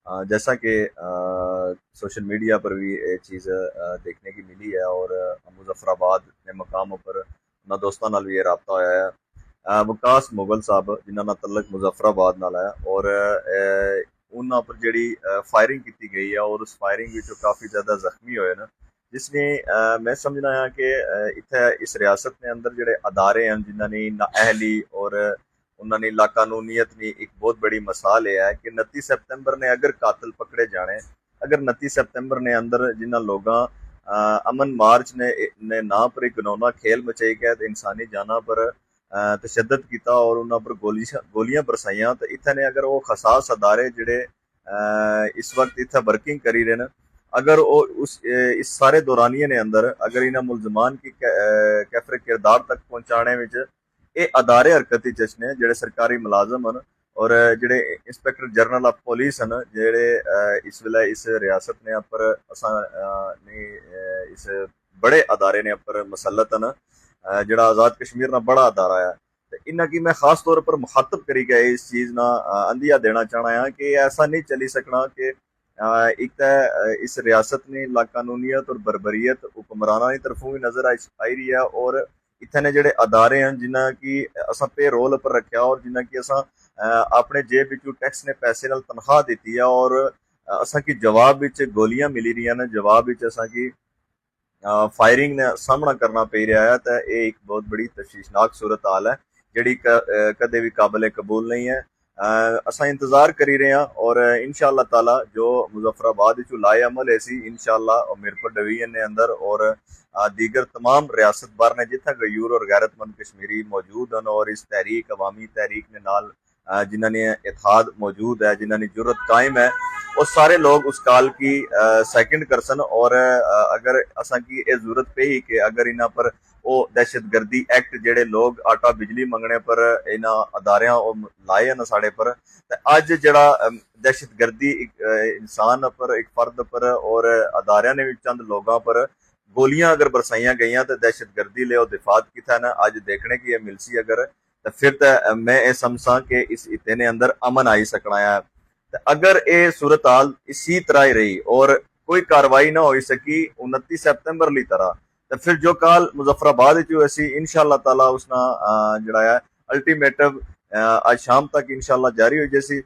जैसा कि social media पर भी ये चीज़ देखने की मिली है और मुजफ्फराबाद के मकामों पर ना दोस्तों नाल भी ये रबता होया है। वकास मुगल साहब जिन्हां दा तल्लक मुजफ्फराबाद नाल है और उन्हां पर जेह्ड़ी फायरिंग की गई है और उस फायरिंग विचों काफ़ी ज़्यादा जख्मी होए न जिसने मैं समझना है कि इत्थे इस रियासत के अंदर जेह्ड़े अदारे हैं जिन्हां ने नाअहली और उन्होंने लाकानूनीयत की एक बहुत बड़ी मिसाल यह है कि 29 सितंबर ने अगर कातिल पकड़े जाने, अगर 29 सितंबर ने अंदर जिन्होंने लोगों अमन मार्च ने ना पर एक घिनौना खेल मचाई गया तो इंसानी जाना पर तशद्दद किया और उन्होंने पर गोलियां बरसाइया तो इतने ने अगर वो खसास अदारे जेडे इस वक्त इतना वर्किंग करी रहे हैं अगर वो उस इस सारे दौरानिए ने अंदर अगर इन्हें मुलजमान की कैफरे किरदार तक पहुंचाने में ये अदारे हरकत ने जेडे सरकारी मुलाजम हैं और जेडे इंस्पैक्टर जनरल ऑफ पुलिस हैं जेडे इस वेले इस रियासत ने पर असा ने इस बड़े अदारे ने पर मसलत हैं जेड़ा आज़ाद कश्मीर ना बड़ा अदारा है ते इन्ना की मैं खास तौर पर मुखातब करी गया इस चीज़ ना अंदिया देना चाहना है कि ऐसा नहीं चली सकना कि एक तो इस रियासत ने लाकानूनीयत और बरबरीयत हुक्मराना की तरफों भी नजर आई रही है और इतने जेडे अदारे हैं जिन्हें की असा पे रोल पर रखा और जिन्हें की असा अपने जेब विचों टैक्स ने पैसे नाल तनख्वाह दी है और असा की जवाब विच गोलियां मिली रही ने जवाब विच असा की फायरिंग ने सामना करना पै रहा है तो ये एक बहुत बड़ी तशवीशनाक सूरत हाल है जी कदे भी काबिल कबूल नहीं है। असा इंतजार करी रहे हैं और इंशाअल्लाह ताला जो मुजफ्फराबाद लाए अमल ऐसी इंशाअल्लाह मीरपुर डिवीजन ने अंदर और दीगर तमाम रियासत भर ने जिथे गयूर और गैरतमंद कश्मीरी मौजूद हैं और इस तहरीक अवामी तहरीक ने नाल जिन्हों ने इतिहाद मौजूद है जिन्हों की जरूरत कायम है वो सारे लोग उस कॉल की सेकंड कर सन और अगर असा की जरूरत पे ही कि अगर इन्हों पर वो दहशत गर्दी एक्ट जेडे लोग आटा बिजली मंगने पर इन्हों अदारियां लाए हैं साढ़े पर अज जड़ा दहशत गर्दी इंसान पर एक फर्द पर और अदारिया ने भी चंद लोगों पर गोलियां अगर बरसाइया गई तो दहशत गर्दी ले दिफात किया ना अज देखने की मिलसी अगर तो फिर तो मैं ये समझा कि इस इते ने अंदर अमन आई सकना है। तो अगर ये सूरत हाल इसी तरह ही रही और कोई कार्रवाई ना हो सकी 29 सितंबर ली तरह तो फिर जो काल मुजफ्फराबाद इंशाअल्लाह ताला उसना जड़ा है अल्टीमेटम आज शाम तक इंशाअल्लाह जारी हो जैसी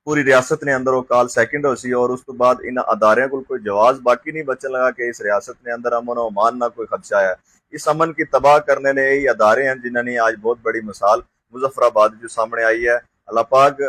पूरी रियासत ने अंदर वो काल सेकंड हो सी और उस तो बाद इन अदारियों को कोई जवाब बाकी नहीं बचन लगा कि इस रियासत ने अंदर अमन और अमान ना कोई खदशा है। इस अमन की तबाह करने ने यही अदारे हैं जिन्होंने आज बहुत बड़ी मिसाल मुजफ्फराबाद जो सामने आई है। अल्लाह पाक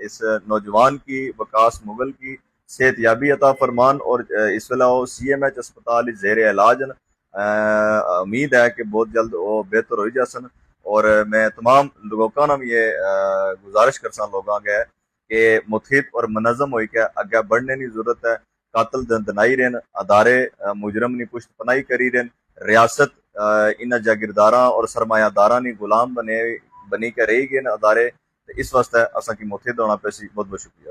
इस नौजवान की वकास मुगल की सेहत याबी अता फरमान और इस वेला वो CMH अस्पताल जेर इलाज उम्मीद है कि बहुत जल्द वो बेहतर हो जासन और मैं तमाम लोगों का भी ये गुजारिश कर लोगों के कि मुतहिद और मनज़म होकर अगे बढ़ने की जरूरत है। कातल दनाई रहन अदारे मुजरम की पुष्ट पनाही करी रहन रियासत इन जागीरदारा और सरमायादारा ने गुलाम बनी के रही गए अदारे इस वास्ते असा की मुतहिद होना पैसी। बहुत बहुत शुक्रिया।